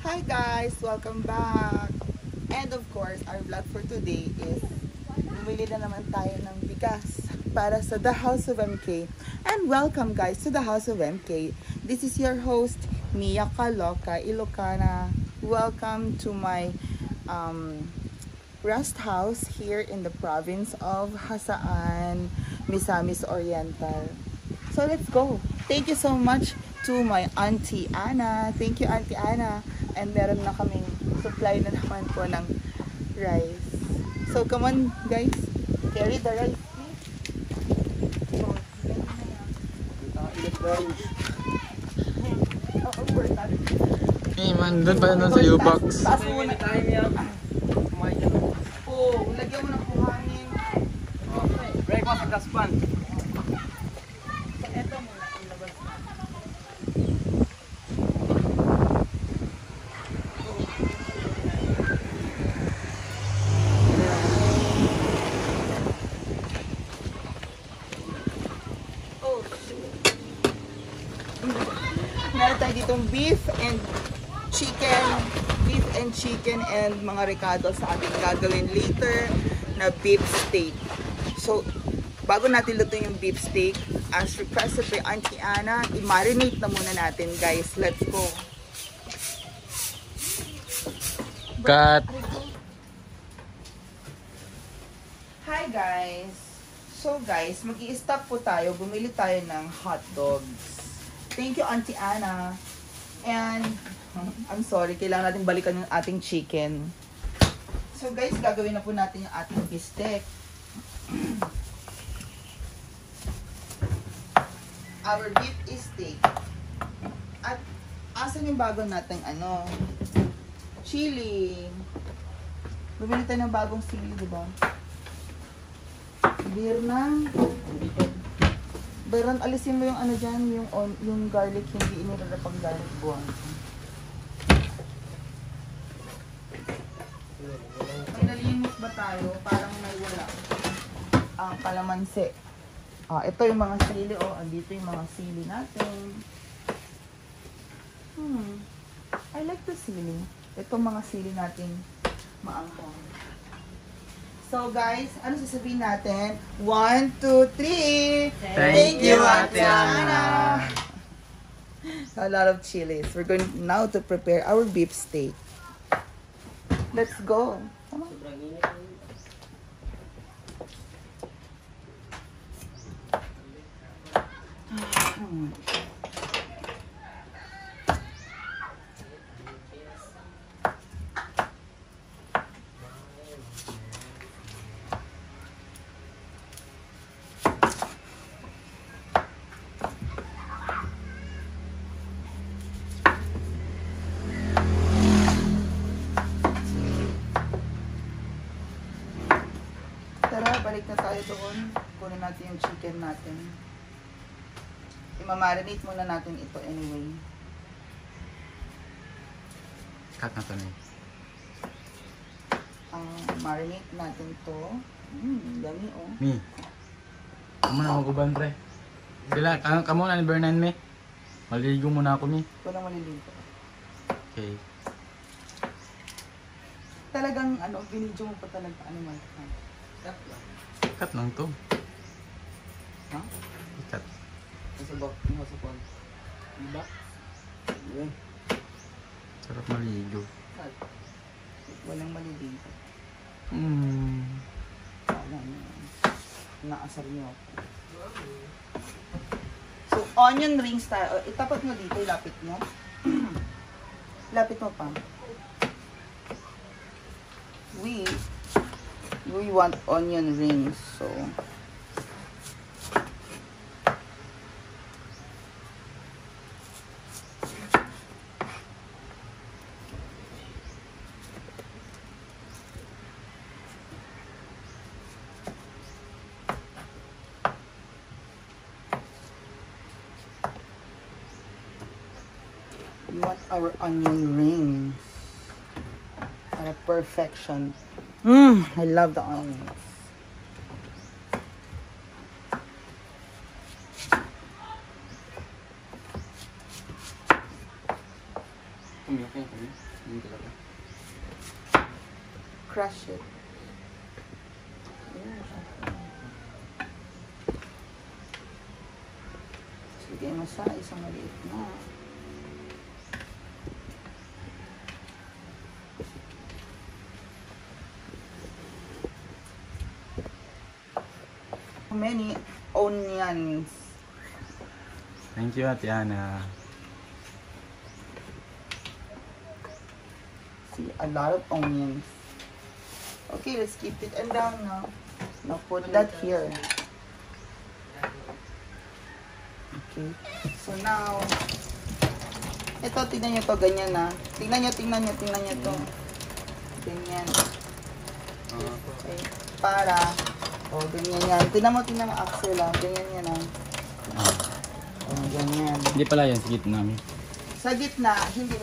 Hi guys! Welcome back! And of course, our vlog for today is bumili na naman tayo ng bigas para sa The House of MK. And welcome guys to The House of MK. This is your host, Mia Kaloka, Ilocana. Welcome to my rest house here in the province of Hasaan, Misamis Oriental. So let's go! Thank you so much to my Auntie Ana. Thank you, Auntie Ana. And meron na kaming supply na naman po ng rice. So come on guys, carry the rice please. Hey man, doon pa nun sa U-Box. Taas mo muna tayo yan. Oo, lagyan mo ng kuhangin. Breakfast at gaspan. Ito muna, ilabas na. Oh, shit. Meron tayo ditong beef and chicken and mga recado sa ating gagawin later na beef steak. So, bago natin lutuin yung beef steak, as requested by Auntie Ana, i-marinate na muna natin guys. Let's go. Cut! Hi guys! So guys, mag-i-stop po tayo. Bumili tayo ng hot dogs. Thank you Auntie Ana. And, I'm sorry, kailangan natin balikan yung ating chicken. So guys, gagawin na po natin yung ating beef steak. Our beef is steak. At, asan yung bago natin, chili. Bumili tayo ng bagong sili, diba? Beran, alisin mo yung dyan, yung garlic, hindi inirarapang garlic buwan. May nalinis ba tayo? Parang may wala. Ang kalamansi. Ito yung mga sili, andito yung mga sili natin. I like the sili. Ito mga sili natin maanghang. So guys, ano sasabihin natin? 1, 2, 3! Thank you, Ate Ana! A lot of chilies. We're going now to prepare our beef steak. Let's go. Come on. Tara, balik na tayo doon. Kunin natin yung chicken natin. I-marinate muna natin ito anyway. Cut na to na Marinate natin to. Dami Mi, kamo na maguban pre. Sila, kamo na ni Bernan mi. Maligo muna ako mi. Ito na maliligo. Okay. Talagang binidyo mo pa talaga man. Cut lang to. Ha? Cut. Masabak, masapag. Diba? Yun. Sarap maligo. Walang maliligo. Naasar niyo ako. So, onion rings tayo. Itapat mo dito, lapit mo. Lapit mo pa. We want onion rings, so we want our onion rings para perfection. I love the onions. Okay. Hindi talaga. Crush it. Yeah. Sige mo siya, isang maliit na. Many onions. Thank you, Ate Ana. See, a lot of onions. Okay, let's keep it and down now. Now put that here. Okay. So now, ito, tingnan nyo to, ganyan na. Tingnan nyo to. Ganyan. Okay. Para, ganyan yan. Tingnan mo, Axel, ganyan yan, ganyan. Hindi pala yan, sa gitna namin. Sa gitna, hindi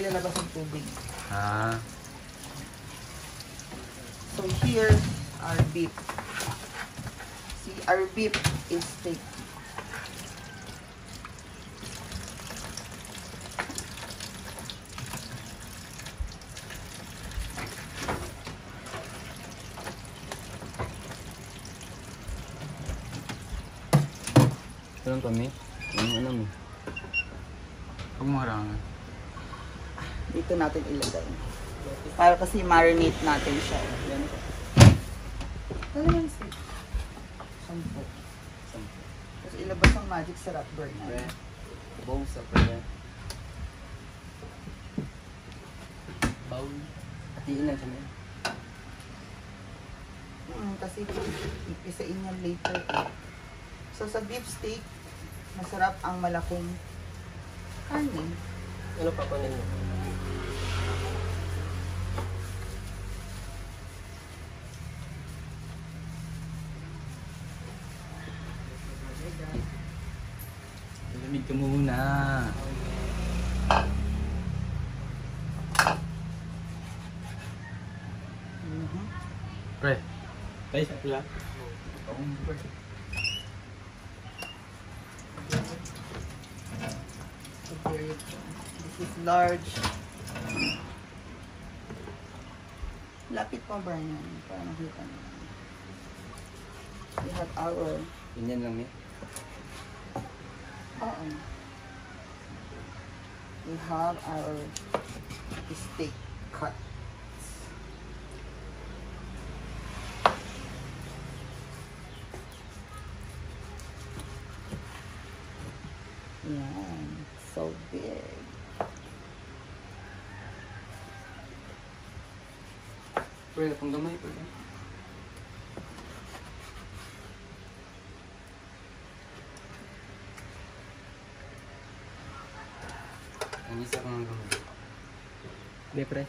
lalabas ang tubig. So here, our beef. See, our beef is thick. Ito lang kami. Ano mo? Huwag mo harangan. Dito natin ilagay. Para kasi marinate natin siya. Ganito. Ano yan, sir? Sampo. Tapos ilabas ang magic sarap burn na. Bowl sa pwede. Bowl. Hatiin lang siya. Kasi ipisain yan later. So sa beef steak, masarap ang malaking kanin. Ano pa pa ninyo? Lamig ka muna. Pre, tayo sa pula. This is large. Lapit pa, Brian, para makita nyo. We have our... Ganyan lang eh. We have our steak cut. Yan. So big. Pwede pang gamay po. Ang isa kong gamay. Hindi, pre.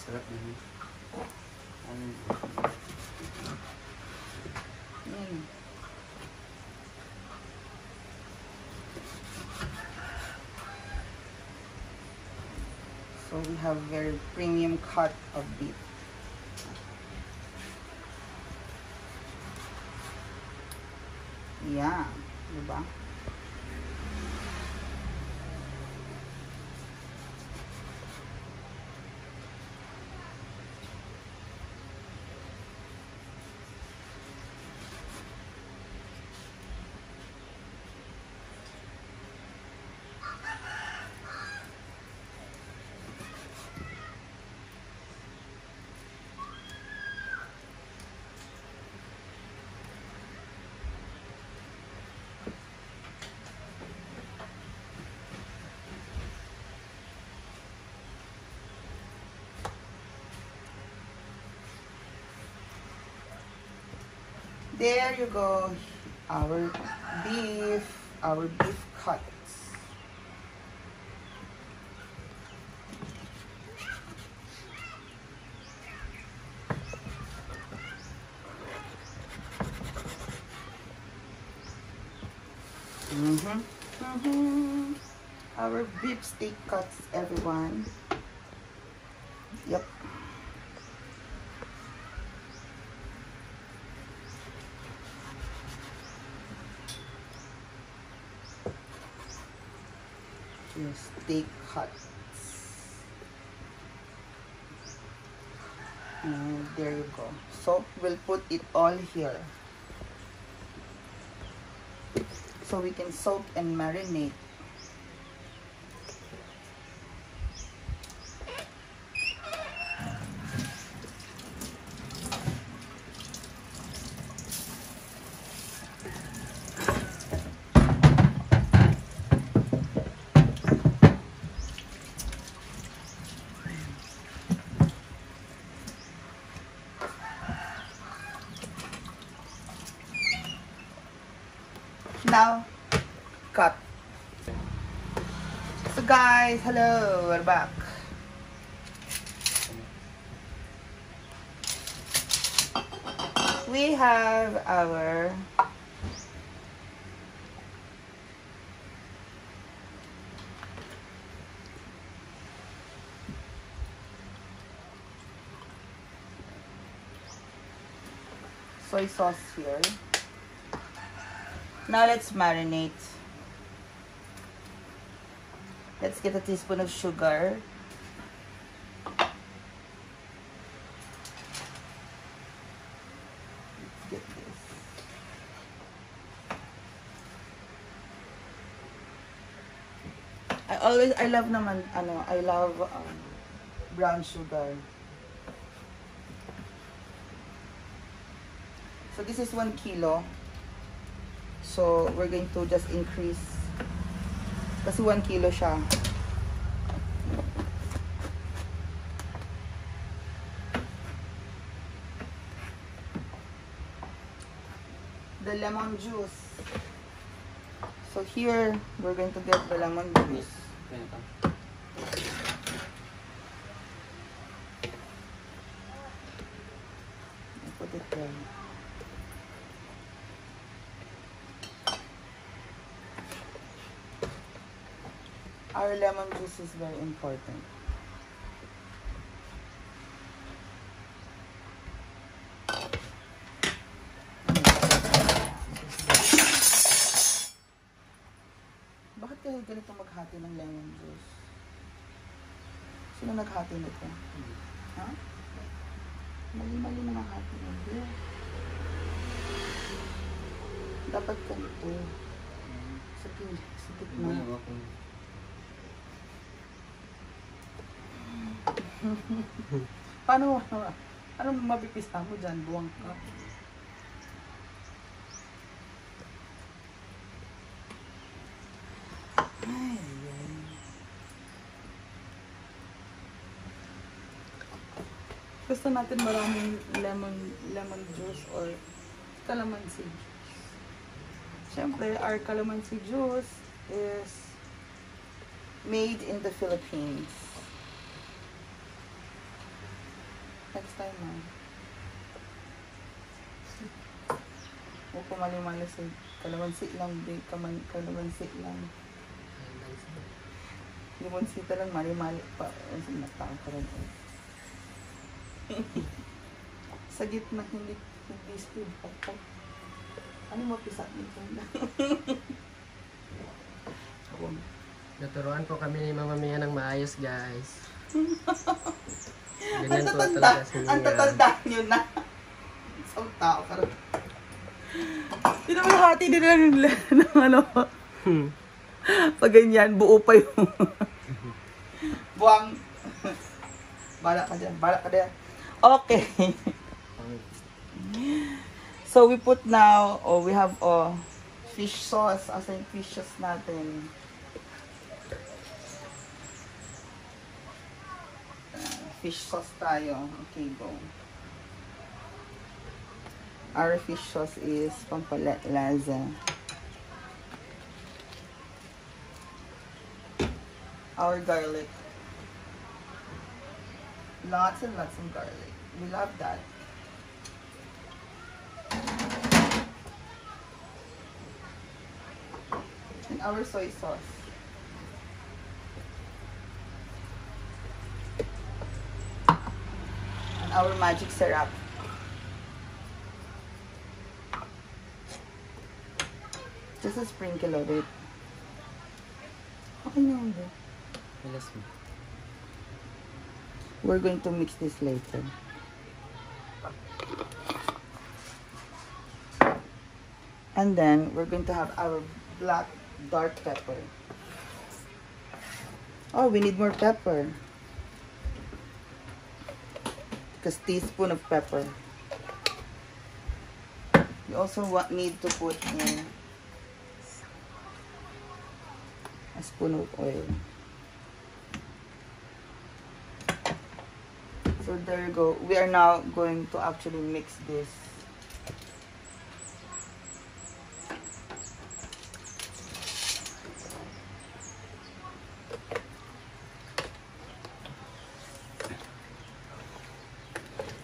Sarap din. So we have very premium cut of beef. Yeah, diba? There you go. Our beef cuts. Our beef steak cuts, everyone. Yep. Your steak cuts. And there you go. So we'll put it all here. So we can soak and marinate. Now, cut. So guys, hello, we're back. We have our soy sauce here. Now let's marinate. Let's get a teaspoon of sugar. Let's get this. I love naman, I love brown sugar. So this is 1 kilo. So, we're going to just increase. Kasi 1 kilo siya. The lemon juice. So, here, we're going to get the lemon juice. Put it there. Our lemon juice is very important. Bakit kayo ganito maghati ng lemon juice? Sino naghati nito? Ha? Mali-mali na maghati nito. Dapat ganito. Sa gitna. Paano mapipista mo dyan? Buwang ka. Ay. Gusto natin maraming lemon juice or calamansi juice. Siyempre, our calamansi juice is made in the Philippines. Next time, man. Huwag ko mali-mali sa kalamansi lang, kalamansi lang. Limonsita lang, mali-mali pa. Kasi natao ka rin. Sa gitna, hindi speed pa. Ano mo pisa nito? Naturuan po kami ni Mama Mia ng maayos, guys. Ganyan po talaga si Mia. Ang tatandaan nyo na. Isang tao ka rin. Hindi naman hati din lang ng ano. Pag ganyan, buo pa yung buwang. Bala ka dyan. Okay. So we put now, we have fish sauce, as in fishes natin. Fish sauce tayo. Okay, go. Our fish sauce is pampalasa. Our garlic. Lots and lots of garlic. We love that. And our soy sauce. And our magic syrup. Just a sprinkle of it. Okay na yun. Alas mo. We're going to mix this later. And then we're going to have our black dark pepper. Oh, we need more pepper. Just a teaspoon of pepper. You also need to put in a spoon of oil. So there you go. We are now going to actually mix this.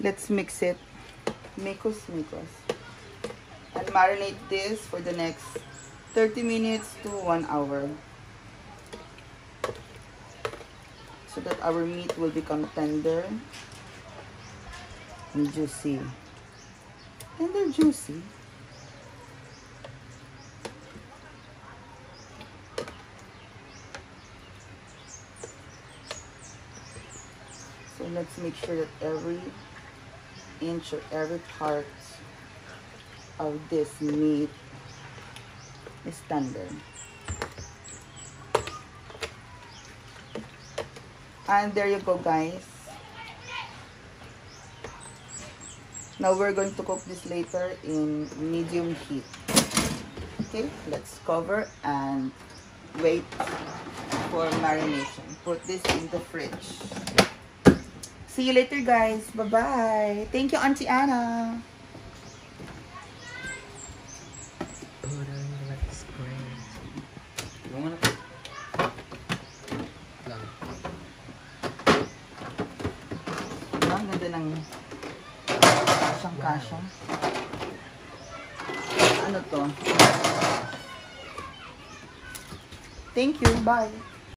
Let's mix it. Mikos. And marinate this for the next 30 minutes to 1 hour. So that our meat will become tender and juicy. Tender, juicy. So let's make sure that every inch or every part of this meat is tender. And there you go, guys. Now we're going to cook this later in medium heat. Okay, let's cover and wait for marination. Put this in the fridge. See you later, guys. Bye-bye. Thank you, Auntie Anna. Ang ganda ng kasyang-kasya. Ano to? Thank you. Bye.